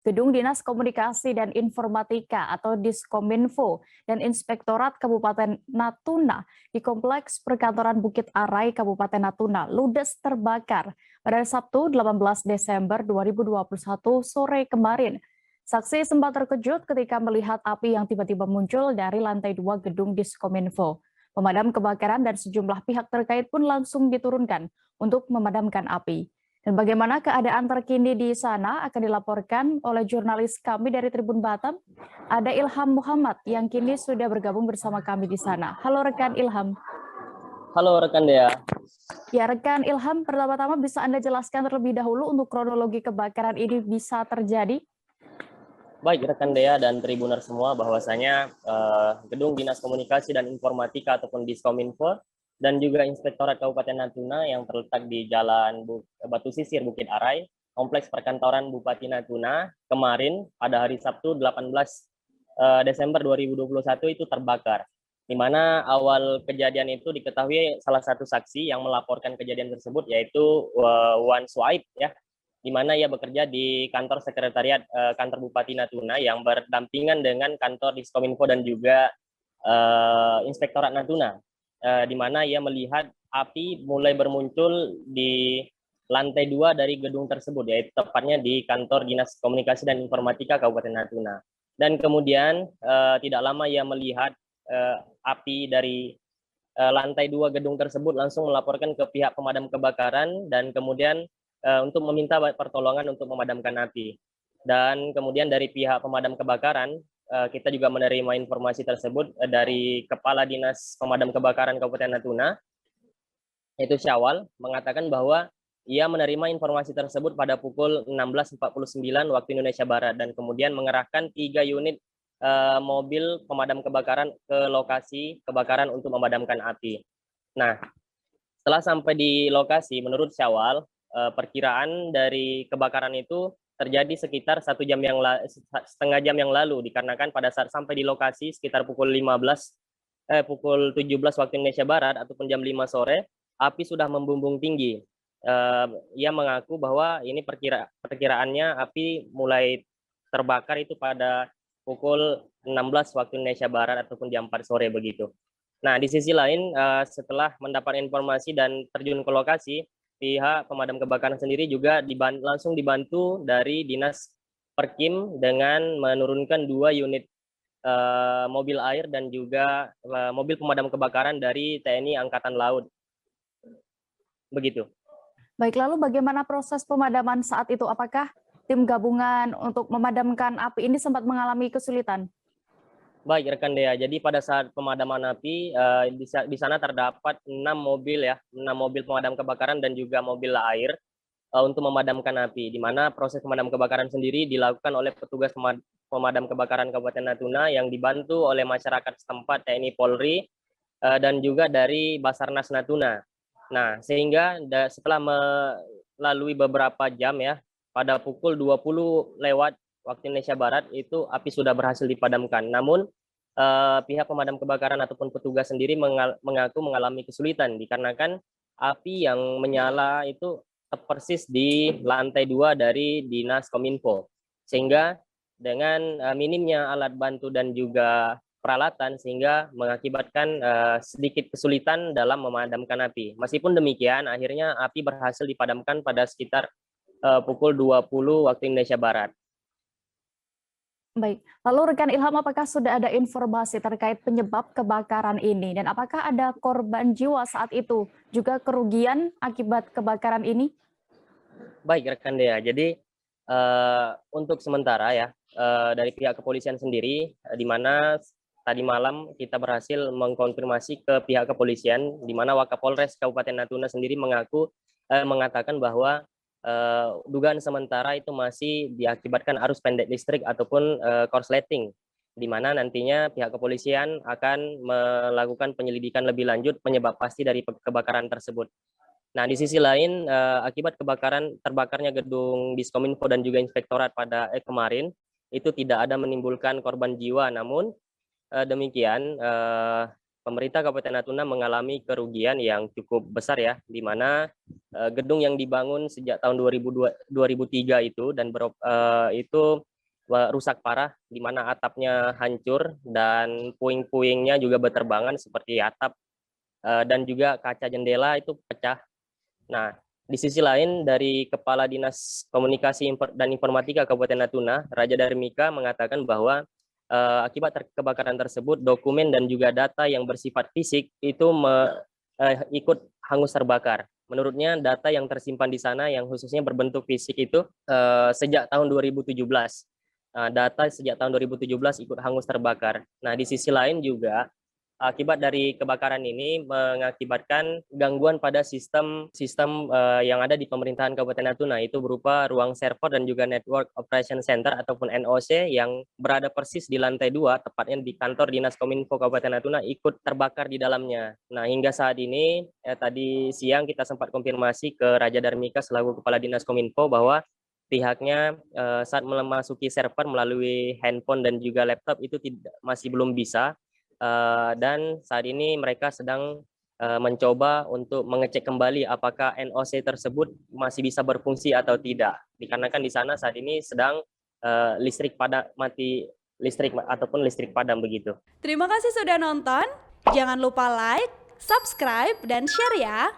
Gedung Dinas Komunikasi dan Informatika atau Diskominfo dan Inspektorat Kabupaten Natuna di Kompleks Perkantoran Bukit Arai Kabupaten Natuna ludes terbakar pada Sabtu 18 Desember 2021 sore kemarin. Saksi sempat terkejut ketika melihat api yang tiba-tiba muncul dari lantai 2 gedung Diskominfo. Pemadam kebakaran dan sejumlah pihak terkait pun langsung diturunkan untuk memadamkan api. Dan bagaimana keadaan terkini di sana akan dilaporkan oleh jurnalis kami dari Tribun Batam. Ada Ilham Muhammad yang kini sudah bergabung bersama kami di sana. Halo rekan Ilham. Halo rekan Dea. Ya rekan Ilham, pertama-tama bisa Anda jelaskan terlebih dahulu untuk kronologi kebakaran ini bisa terjadi? Baik rekan Dea dan Tribuner semua, bahwasanya Gedung Dinas Komunikasi dan Informatika ataupun Diskominfo dan juga Inspektorat Kabupaten Natuna yang terletak di Jalan Batu Sisir Bukit Arai, Kompleks Perkantoran Bupati Natuna, kemarin pada hari Sabtu 18 Desember 2021 itu terbakar. Di mana awal kejadian itu diketahui salah satu saksi yang melaporkan kejadian tersebut yaitu Wan Swaib ya, di mana ia bekerja di kantor sekretariat kantor Bupati Natuna yang berdampingan dengan kantor Diskominfo dan juga Inspektorat Natuna, di mana ia melihat api mulai bermuncul di lantai 2 dari gedung tersebut, yaitu tepatnya di kantor Dinas Komunikasi dan Informatika Kabupaten Natuna. Dan kemudian tidak lama ia melihat api dari lantai 2 gedung tersebut, langsung melaporkan ke pihak pemadam kebakaran dan kemudian untuk meminta pertolongan untuk memadamkan api. Dan kemudian dari pihak pemadam kebakaran, kita juga menerima informasi tersebut dari Kepala Dinas Pemadam Kebakaran Kabupaten Natuna, yaitu Syawal, mengatakan bahwa ia menerima informasi tersebut pada pukul 16.49 waktu Indonesia Barat dan kemudian mengerahkan 3 unit mobil pemadam kebakaran ke lokasi kebakaran untuk memadamkan api. Nah, setelah sampai di lokasi, menurut Syawal, perkiraan dari kebakaran itu terjadi sekitar setengah jam yang lalu, dikarenakan pada saat sampai di lokasi sekitar pukul 17 waktu Indonesia Barat ataupun jam 5 sore, api sudah membumbung tinggi. Ia mengaku bahwa ini perkiraannya api mulai terbakar itu pada pukul 16 waktu Indonesia Barat ataupun jam 4 sore begitu. Nah, di sisi lain, setelah mendapat informasi dan terjun ke lokasi, pihak pemadam kebakaran sendiri juga langsung dibantu dari Dinas Perkim dengan menurunkan 2 unit mobil air dan juga mobil pemadam kebakaran dari TNI Angkatan Laut. Begitu. Baik, lalu bagaimana proses pemadaman saat itu? Apakah tim gabungan untuk memadamkan api ini sempat mengalami kesulitan? Baik rekan Dea, jadi pada saat pemadaman api di sana terdapat 6 mobil ya, 6 mobil pemadam kebakaran dan juga mobil air untuk memadamkan api, di mana proses pemadam kebakaran sendiri dilakukan oleh petugas pemadam kebakaran Kabupaten Natuna yang dibantu oleh masyarakat setempat, TNI Polri dan juga dari Basarnas Natuna. Nah, sehingga setelah melalui beberapa jam ya, pada pukul 20 lewat waktu Indonesia Barat itu api sudah berhasil dipadamkan. Namun pihak pemadam kebakaran ataupun petugas sendiri mengaku mengalami kesulitan dikarenakan api yang menyala itu persis di lantai 2 dari Dinas Kominfo. Sehingga dengan minimnya alat bantu dan juga peralatan sehingga mengakibatkan sedikit kesulitan dalam memadamkan api. Meskipun demikian, akhirnya api berhasil dipadamkan pada sekitar pukul 20 waktu Indonesia Barat. Baik, lalu rekan Ilham, apakah sudah ada informasi terkait penyebab kebakaran ini dan apakah ada korban jiwa saat itu, juga kerugian akibat kebakaran ini? Baik rekan Dea, jadi untuk sementara ya dari pihak kepolisian sendiri, di mana tadi malam kita berhasil mengkonfirmasi ke pihak kepolisian, di mana Wakapolres Kabupaten Natuna sendiri mengatakan bahwa dugaan sementara itu masih diakibatkan arus pendek listrik ataupun korsleting, di mana nantinya pihak kepolisian akan melakukan penyelidikan lebih lanjut penyebab pasti dari kebakaran tersebut. Nah, di sisi lain, akibat terbakarnya gedung Diskominfo dan juga Inspektorat pada kemarin, itu tidak ada menimbulkan korban jiwa, namun demikian pemerintah Kabupaten Natuna mengalami kerugian yang cukup besar ya, di mana gedung yang dibangun sejak tahun 2003 itu dan itu rusak parah, di mana atapnya hancur dan puing-puingnya juga berterbangan seperti atap, dan juga kaca jendela itu pecah. Nah, di sisi lain dari Kepala Dinas Komunikasi dan Informatika Kabupaten Natuna, Raja Darmika mengatakan bahwa akibat kebakaran tersebut dokumen dan juga data yang bersifat fisik itu ikut hangus terbakar. Menurutnya data yang tersimpan di sana yang khususnya berbentuk fisik itu sejak tahun 2017. Data sejak tahun 2017 ikut hangus terbakar. Nah, di sisi lain juga akibat dari kebakaran ini mengakibatkan gangguan pada sistem yang ada di pemerintahan Kabupaten Natuna, itu berupa ruang server dan juga Network Operation Center ataupun NOC yang berada persis di lantai 2, tepatnya di kantor Dinas Kominfo Kabupaten Natuna, ikut terbakar di dalamnya. Nah, hingga saat ini tadi siang kita sempat konfirmasi ke Raja Darmika selaku Kepala Dinas Kominfo bahwa pihaknya saat memasuki server melalui handphone dan juga laptop itu masih belum bisa. Dan saat ini mereka sedang mencoba untuk mengecek kembali apakah NOC tersebut masih bisa berfungsi atau tidak. Dikarenakan di sana saat ini sedang mati listrik ataupun listrik padam begitu. Terima kasih sudah nonton. Jangan lupa like, subscribe, dan share ya.